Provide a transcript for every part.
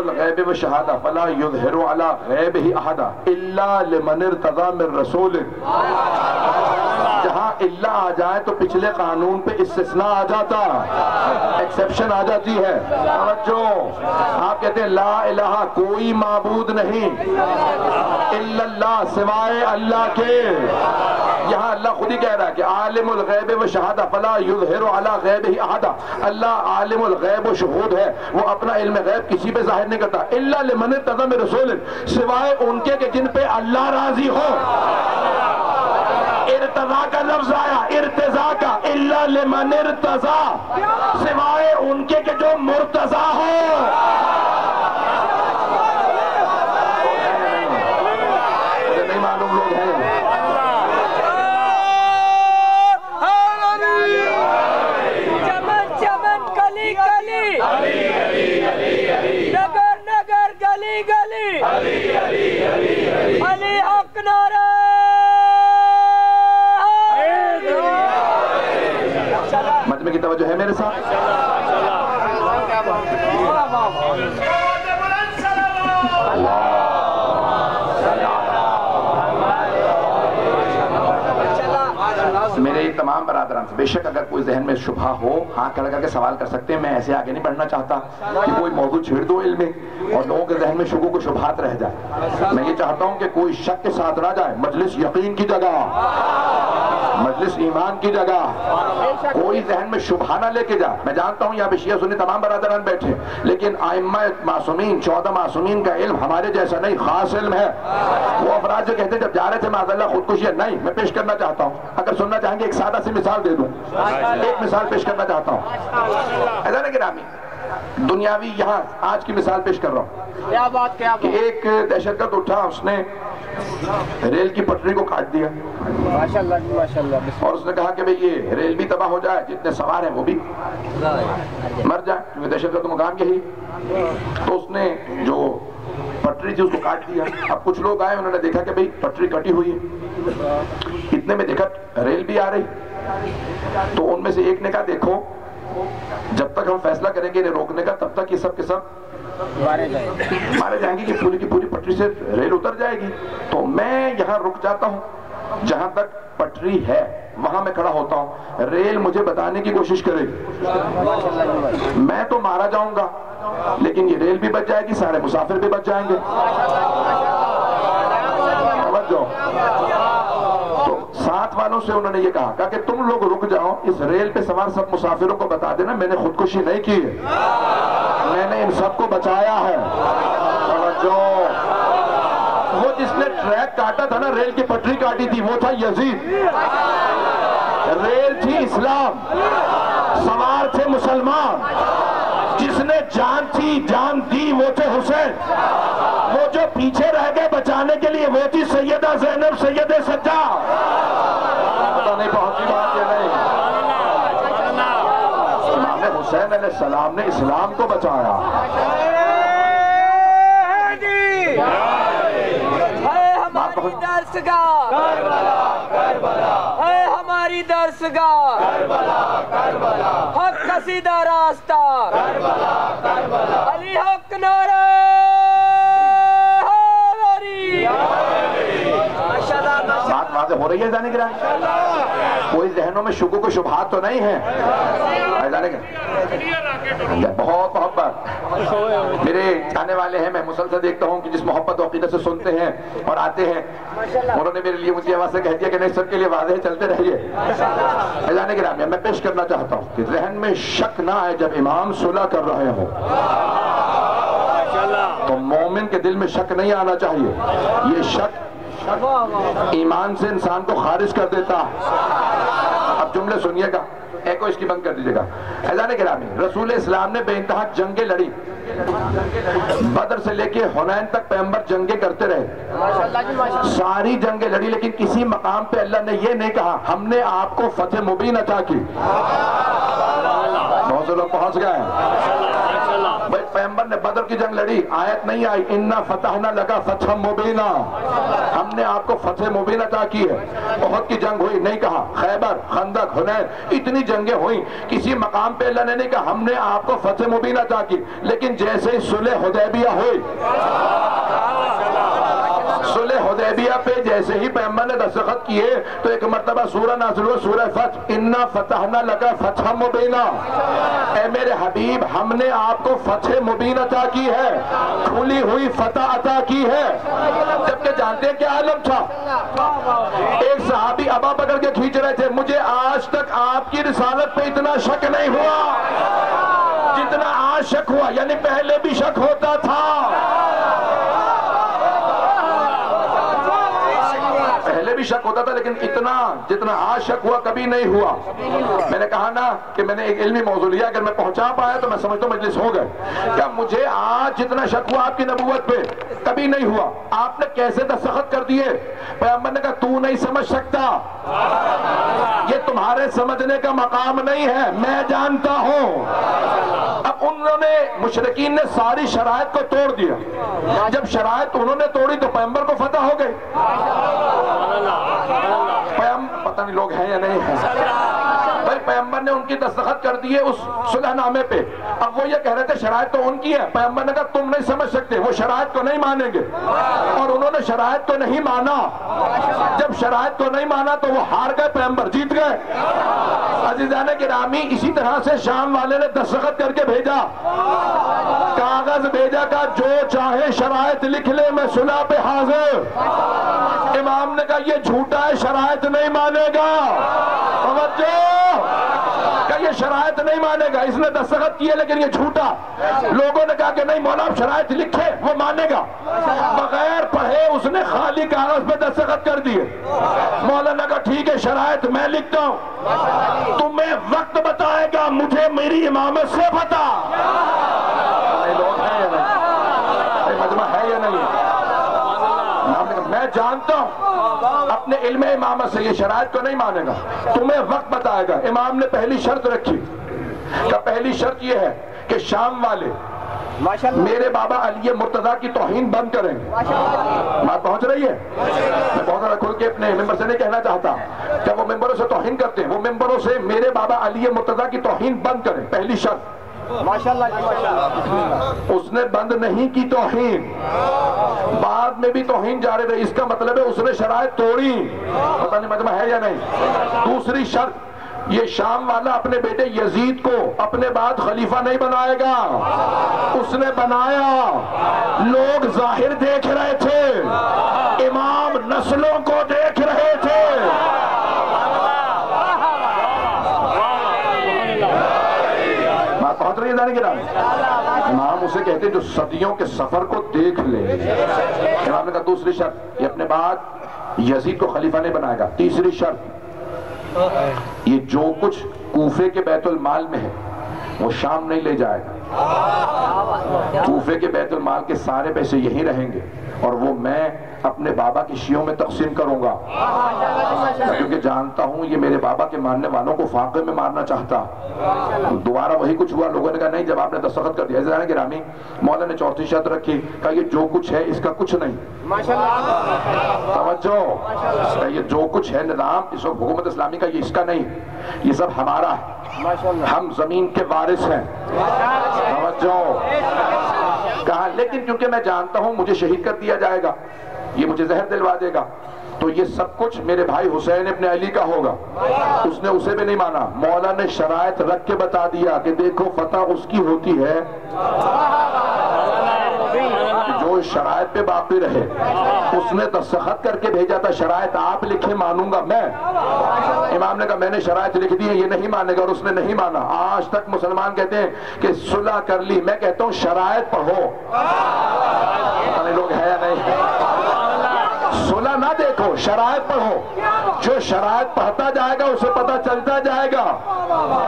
الغیب والشہادہ فلا یظہر علی غیبہ احدا الا لمن ارتضی من رسول. جہاں اللہ آ جائے تو پچھلے قانون پہ استثناء آ جاتا، ایکسیپشن آ جاتی ہے. توجہ، آپ کہتے ہیں لا الہ کوئی معبود نہیں الا اللہ سوائے اللہ کے. یہاں اللہ خود ہی کہہ رہا ہے کہ عالم الغیب و شہادہ فلا یظہر علی غیبہ احدا. اللہ عالم الغیب و شہود ہے، وہ اپنا علم غیب کسی پہ ظاہر نہیں کرتا. الا لمن ارتضی من رسول، سوائے ان کے کہ جن پہ اللہ راضی ہو. ارتضا کا لفظ آیا ارتضا کا، الا لمن ارتضا، سوائے ان کے کہ جو مرتضی ہو. نہیں معلوم لوگ ہیں. چمن چمن گلی گلی، نگر نگر گلی گلی، علی حق نعرہ. مجمع کی توجہ ہے میرے ساتھ؟ میرے تمام برادران سے بے شک اگر کوئی ذہن میں شبہ ہو ہاں کھڑا کر کے سوال کر سکتے ہیں. میں ایسے آگے نہیں بڑھنا چاہتا کہ کوئی موضوع چھیڑ دو علم میں اور لوگوں کے ذہن میں شکوک و شبہات رہ جائے. میں یہ چاہتا ہوں کہ کوئی شک کے ساتھ نہ جائے. مجلس یقین کی جگہ، مجلس ایمان کی جگہ. کوئی ذہن میں شبہ نہ لے کے جا. میں جانتا ہوں یہاں پہ شیعہ سنی تمام برادران بیٹھے، لیکن ائمہ معصومین 14 معصومین کا علم ہمارے جیسا نہیں، خاص علم ہے. وہ افراد جو کہتے ہیں جب جا رہے تھے معاذ اللہ خودکشی ہے، نہیں. میں پیش کرنا چاہتا ہوں، اگر سننا چاہیں گے ایک سادہ سی مثال دے دوں. ایک مثال پیش کرنا چاہتا ہوں. اذان گرامی دنیاوی یہاں آج کی مثال پیش کر رہا ہوں. کیا بات کیا کہ ایک دہشت گرد اٹھا، اس نے ریل کی پٹری کو کاٹ دیا ماشاءاللہ ماشاءاللہ، اور اس نے کہا کہ بھئی یہ ریل بھی تباہ ہو جائے، جتنے سوار ہیں وہ بھی مر جائیں، کیونکہ دہشت گرد مقام یہی. تو اس نے جو پٹری تھی اس کو کاٹ دیا. اب کچھ لوگ آئے، انہوں نے دیکھا کہ بھئی پٹری کٹی ہوئی ہے. اتنے میں دیکھا ریل بھی آ رہی. تو ان میں سے ایک نے کہا دیکھو جب تک ہم فیصلہ کریں گے انہیں روکنے کا، تب تک یہ سب کے سب مارے جائیں گے کہ پوری کی پوری پٹری سے ریل اتر جائے گی. تو میں یہاں رک جاتا ہوں، جہاں تک پٹری ہے وہاں میں کھڑا ہوتا ہوں. ریل مجھے بتانے کی کوشش کرے گی، میں تو مارا جاؤں گا لیکن یہ ریل بھی بچ جائے گی، سارے مسافر بھی بچ جائیں گے. تو ساتھ والوں سے انہوں نے یہ کہا کہ تم لوگ رک جاؤ، اس ریل پہ سوار سب مسافروں کو بتا دینا میں نے خودکشی نہیں کی ہے، میں نے ان سب کو بچایا ہے. جو وہ جس نے ٹریک کاٹا تھا نا، ریل کی پٹری کاٹی تھی، وہ تھا یزید. ریل تھی اسلام، سوار تھے مسلمان. جس نے جان تھی جان دی وہ تھے حسین. وہ جو پیچھے رہ گئے بچانے کے لیے وہ تھی سیدہ زینب سید سجاد. پتہ نہیں پہنچی بات یا نہیں. امام حسین علیہ السلام نے اسلام کو بچایا. ہماری درسگاہ ہے، ہماری درسگاہ حق کا سیدھا راستہ، علی حق نعرہ. بات واضح ہو رہی ہے جانے گرا؟ کوئی ذہنوں میں شکوک و شبہات تو نہیں ہے؟ بہت محبت میرے چاہنے والے ہیں. میں مسلسل دیکھتا ہوں کہ جس محبت و عقیدت سے سنتے ہیں اور آتے ہیں، انہوں نے میرے لیے اونچی آواز سے کہہ دیا کہ نہیں سب کے لیے واضح چلتے رہیے. جانے گرا میں پیش کرنا چاہتا ہوں کہ ذہن میں شک نہ آئے جب امام صلح کر رہے ہوں تو مومن کے دل میں شک نہیں آنا چاہیے. یہ شک ایمان سے انسان کو خارج کر دیتا. اب جملے سنیے گا، ایکو اس کی بند کر دیجئے گا. اذان گرامی رسول اسلام نے بے انتہا جنگیں لڑی. بدر سے لے کے حنین تک پیغمبر جنگیں کرتے رہے، ساری جنگیں لڑی، لیکن کسی مقام پہ اللہ نے یہ نہیں کہا ہم نے آپ کو فتح مبین عطا کی. بہت سے لوگ پہنچ گئے ہیں. بھائی پیغمبر نے بدر کی جنگ لڑی، آیت نہیں آئی انا فتحنا لکا فتحا مبینا، ہم نے آپ کو فتح مبین عطا کی ہے. احد کی جنگ ہوئی, نہیں کہا خیبر, خندق, حنین, اتنی جنگیں ہوئیں, کسی مقام پہ اللہ نے نہیں کہا ہم نے آپ کو فتح مبین عطا کی. لیکن جیسے ہی صلح حدیبیہ ہوئی, صلح حدیبیہ پہ جیسے ہی پیغمبر نے دستخط کیے تو ایک مرتبہ سورہ نازل ہوئی, سورہ فتح, انا فتحنا لک فتحا مبینا. اے میرے حبیب ہم نے آپ کو فتح مبین عطا کی ہے, کھلی ہوئی فتح عطا کی ہے. جبکہ جانتے ہیں کیا عالم تھا؟ ایک صحابی ابا پکڑ کے کھینچ رہے تھے, مجھے آج تک آپ کی رسالت پہ اتنا شک نہیں ہوا جتنا آج شک ہوا. یعنی پہلے بھی شک ہوتا تھا, پہلے بھی شک ہوتا تھا, لیکن اتنا جتنا آج شک ہوا کبھی نہیں ہوا. میں نے کہا نا کہ میں نے ایک علمی موضوع لیا, اگر میں پہنچا پایا تو میں سمجھتا ہوں مجلس ہو گئے. کیا مجھے آج جتنا شک ہوا آپ کی نبوت پہ کبھی نہیں ہوا. آپ نے کیسے دستخط کر دیے؟ پیغمبر نے کہا تو نہیں سمجھ سکتا, یہ تمہارے سمجھنے کا مقام نہیں ہے, میں جانتا ہوں. اب انہوں نے مشرکین نے ساری شرائط کو توڑ دیا. جب شرائط انہوں نے توڑی تو پیغمبر کو فتح ہو گئی. پتہ نہیں لوگ ہیں یا نہیں ہیں, بھائی پیغمبر نے ان کی دستخط کر دیے اس صلح نامے پہ. اب وہ یہ کہہ رہے تھے شرائط تو ان کی ہے. پیغمبر نے کہا تم نہیں سمجھ سکتے, وہ شرائط کو نہیں مانیں گے. اور انہوں نے شرائط کو نہیں مانا. جب شرائط کو نہیں مانا تو وہ ہار گئے, پیغمبر جیت گئے. عزیزان گرامی, اسی طرح سے شام والے نے دستخط کر کے بھیجا, کاغذ بھیجا کا جو چاہے شرائط لکھ لے میں صلح پہ حاضر. امام نے کہا یہ جھوٹا ہے, شرائط نہیں مانے گا. کہ یہ شرائط نہیں مانے گا, اس نے دستخط کیے لیکن یہ جھوٹا. لوگوں نے کہا کہ نہیں مولا شرائط لکھے وہ مانے گا. بغیر پڑھے اس نے خالی کاغذ پہ دستخط کر دیے. مولا نے کہا ٹھیک ہے شرائط میں لکھتا ہوں, تمہیں وقت بتائے گا, مجھے میری امامت سے پتہ. مجمع ہے یا نہیں؟ میں جانتا ہوں اپنے علم امامت سے یہ شرائط کو نہیں مانے گا, تمہیں وقت بتائے گا. امام نے پہلی شرط رکھی, کہ پہلی شرط یہ ہے کہ شام والے میرے بابا علی مرتضیٰ کی توہین بند کریں گے. بات پہنچ رہی ہے؟ میں بہت زیادہ کھل کے اپنے ممبر سے نہیں کہنا چاہتا کہ وہ ممبروں سے توہین کرتے ہیں, وہ ممبروں سے میرے بابا علی مرتضیٰ کی توہین بند کریں. پہلی شرط. اس نے بند نہیں کی توہین, بعد میں بھی توہین جاری رہی. اس کا مطلب ہے اس نے شرائط توڑی. پتہ نہیں مجمع ہے یا نہیں. دوسری شرط, یہ شام والا اپنے بیٹے یزید کو اپنے بعد خلیفہ نہیں بنائے گا. اس نے بنایا, لوگ ظاہر دیکھ رہے تھے, امام نسلوں کو دیکھ رہے تھے. پہنچ رہی ہے. امام اسے کہتے جو صدیوں کے سفر کو دیکھ لے. امام نے کہا دوسری شرط, یہ اپنے بعد یزید کو خلیفہ نہیں بنائے گا. تیسری شرط, یہ جو کچھ کوفے کے بیت المال میں ہے وہ شام نہیں لے جائے گا. کوفے کے بیت المال کے سارے پیسے یہیں رہیں گے اور وہ میں اپنے بابا کی شیعوں میں تقسیم کروں گا, کیونکہ جانتا ہوں یہ میرے بابا کے ماننے والوں کو فاقے میں مارنا چاہتا. دوبارہ وہی کچھ ہوا, لوگوں نے کہا نہیں, جب آپ نے دستخط کر دیا. عزیزان گرامی, مولا نے چوتھی شرط رکھی, کہا یہ جو کچھ ہے اس کا کچھ نہیں. توجہ, یہ جو کچھ ہے نظام اس وقت حکومت اسلامی کا, یہ اس کا نہیں, یہ سب ہمارا ہے, ہم زمین کے وارث ہیں. توجہ. کہا لیکن کیونکہ میں جانتا ہوں مجھے شہید کر دیا جائے گا, یہ مجھے زہر دلوا دے گا, تو یہ سب کچھ میرے بھائی حسین ابن علی کا ہوگا. اس نے اسے بھی نہیں مانا. مولا نے شرائط رکھ کے بتا دیا کہ دیکھو فتح اس کی ہوتی ہے جو شرائط پہ باقی رہے. اس نے دستخط کر کے بھیجا تھا, شرائط آپ لکھے مانوں گا میں. امام نے کہا میں نے شرائط لکھ دی ہے, یہ نہیں مانے گا, اور اس نے نہیں مانا. آج تک مسلمان کہتے ہیں کہ صلح کر لی, میں کہتا ہوں شرائط پڑھو. پتہ نہیں لوگ ہے یا نہیں. صلح نہ دیکھو, شرائط پڑھو. جو شرائط پڑھتا جائے گا اسے پتہ چلتا جائے گا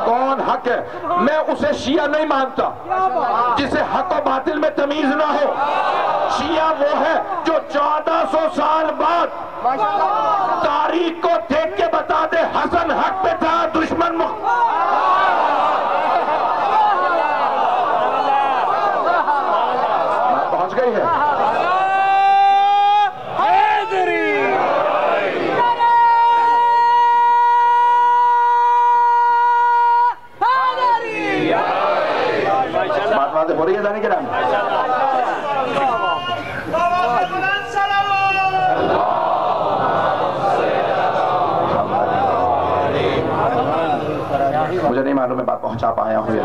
کون حق ہے. میں اسے شیعہ نہیں مانتا جسے حق و باطل میں تمیز نہ ہو. شیعہ وہ ہے جو 1400 سال بعد تاریخ کو دیکھ کے بتا دے حسن حق پہ تھا, دشمن پہنچ گئی ہے. واضح ہو رہی ہے جانے کے نام؟ مجھے نہیں معلوم میں بات پہنچا پایا ہوں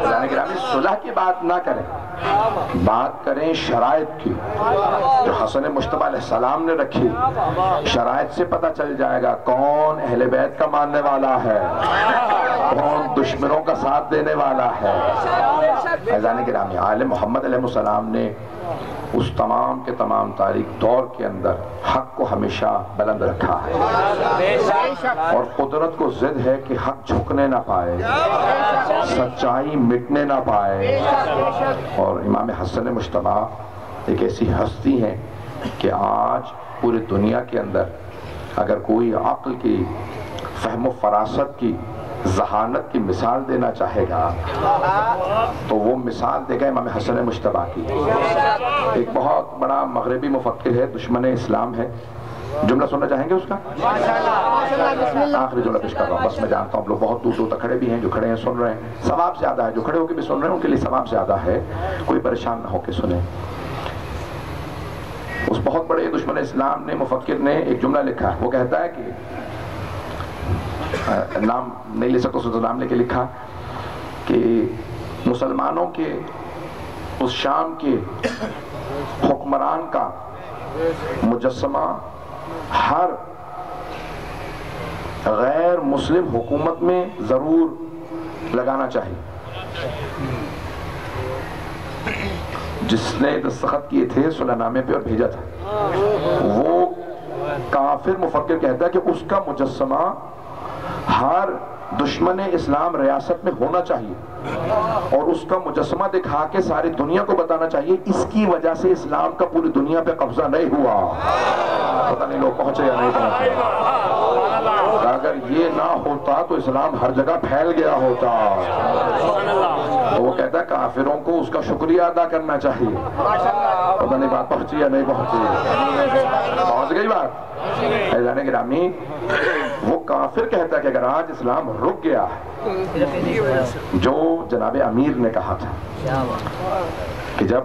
جانے کے نام صلح کی بات نہ کریں، بات کریں شرائط کی جو حسن مجتبی علیہ السلام نے رکھی۔ شرائط سے پتہ چل جائے گا کون اہل بیت کا ماننے والا ہے، کون دشمنوں کا ساتھ دینے والا ہے۔ فیضان گرامی، آل محمد علیہ السلام نے اس تمام کے تمام تاریخ دور کے اندر حق کو ہمیشہ بلند رکھا ہے، اور قدرت کو ضد ہے کہ حق جھکنے نہ پائے، سچائی مٹنے نہ پائے۔ اور امام حسن مجتبی ایک ایسی ہستی ہیں کہ آج پوری دنیا کے اندر اگر کوئی عقل کی، فہم و فراست کی، ذہانت کی مثال دینا چاہے گا تو وہ مثال دے گا امام حسن مجتبی کی۔ ایک بہت بڑا مغربی مفکر ہے، دشمن اسلام ہے، جملہ سننا چاہیں گے اس کا؟ آخری جملہ پیش کر رہا ہوں، بس میں جانتا ہوں آپ لوگ بہت دور دور تک کھڑے بھی ہیں، جو کھڑے ہیں سن رہے ہیں، ثواب زیادہ ہے، جو کھڑے ہو کے بھی سن رہے ہیں ان کے لیے ثواب زیادہ ہے، کوئی پریشان نہ ہو کے سنیں۔ اس بہت بڑے دشمن اسلام نے، مفکر نے ایک جملہ لکھا ہے، وہ کہتا ہے کہ نام نہیں لے سکتا، اس نے نام لے کے لکھا کہ مسلمانوں کے اس شام کے حکمران کا مجسمہ ہر غیر مسلم حکومت میں ضرور لگانا چاہیے۔ جس نے دستخط کیے تھے صلح نامے پہ اور بھیجا تھا، وہ کافر مفکر کہتا ہے کہ اس کا مجسمہ ہر دشمن اسلام ریاست میں ہونا چاہیے، اور اس کا مجسمہ دکھا کے ساری دنیا کو بتانا چاہیے اس کی وجہ سے اسلام کا پوری دنیا پہ قبضہ نہیں ہوا۔ پتہ نہیں لوگ پہنچے یا نہیں پہنچے۔ اگر یہ نہ ہوتا تو اسلام ہر جگہ پھیل گیا ہوتا۔ تو وہ کہتا ہے کافروں کو اس کا شکریہ ادا کرنا چاہیے۔ پتہ نہیں بات پہنچی یا نہیں پہنچی؟ پہنچ گئی بات؟ فیضان گرامی، وہ کافر کہتا ہے کہ اگر آج اسلام رک گیا ہے، جو جناب امیر نے کہا تھا کہ جب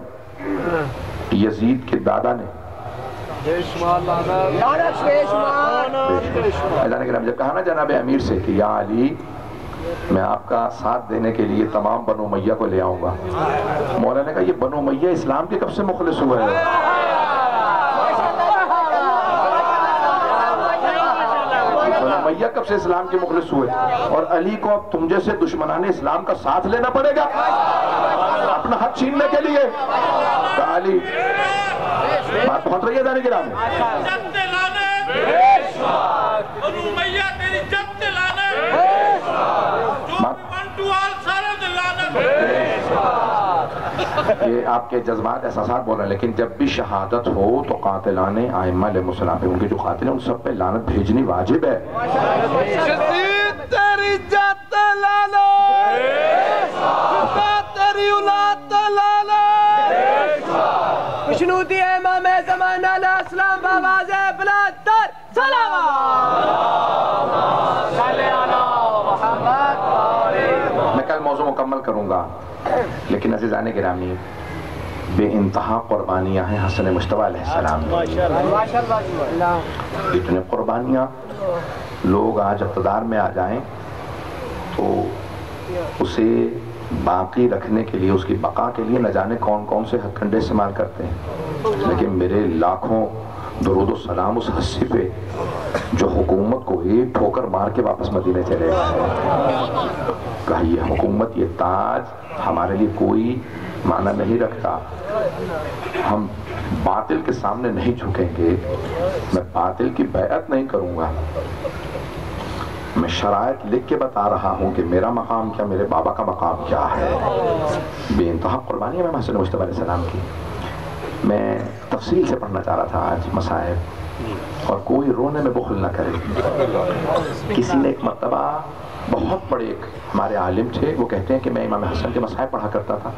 یزید کے دادا نے جب کہا نا جناب امیر سے کہ یا علی میں آپ کا ساتھ دینے کے لیے تمام بنو امیہ کو لے آؤں گا، مولا نے کہا یہ بنو امیہ اسلام کے کب سے مخلص ہوئے ہیں؟ بنو امیہ کب سے اسلام کے مخلص ہوئے؟ اور علی کو اب تم جیسے دشمنان اسلام کا ساتھ لینا پڑے گا اپنا حق چھیننے کے لیے؟ کہا علی بات پہنچ رہی ہے جانے کے نام یہ آپ کے جذبات احساسات بول رہے ہیں، لیکن جب بھی شہادت ہو تو قاتلان ائمہ علیہ السلام پہ، ان کے جو قاتل ہیں ان سب پہ لعنت بھیجنی واجب ہے۔ تیری جات لالا تیری اولاد لالا خوشنودی امام زمان علیہ السلام بآواز بلند تر صلوات۔ میں کل موضوع مکمل کروں گا، لیکن عزیزان گرامی بے انتہا قربانیاں ہیں حسن مجتبی علیہ السلام کی۔ اتنے قربانیاں، لوگ آج اقتدار میں آ جائیں تو اسے باقی رکھنے کے لیے، اس کی بقا کے لیے نہ جانے کون کون سے ہتھ کنڈے استعمال کرتے ہیں، لیکن میرے لاکھوں درود و سلام اس ہستی پہ جو حکومت کو ایک ٹھوکر مار کے واپس مدینے چلے گئے۔ کہا یہ حکومت، یہ تاج ہمارے لیے کوئی معنی نہیں رکھتا، ہم باطل کے سامنے نہیں جھکیں گے، میں باطل کی بیعت نہیں کروں گا، میں شرائط لکھ کے بتا رہا ہوں کہ میرا مقام کیا، میرے بابا کا مقام کیا ہے۔ بے انتہا قربانی ہے حسن مجتبی علیہ السلام کی۔ میں تفصیل سے پڑھنا چاہ رہا تھا آج مصائب، اور کوئی رونے میں بخل نہ کرے۔ کسی نے ایک مرتبہ، بہت بڑے ایک ہمارے عالم تھے، وہ کہتے ہیں کہ میں امام حسن کے مصائب پڑھا کرتا تھا،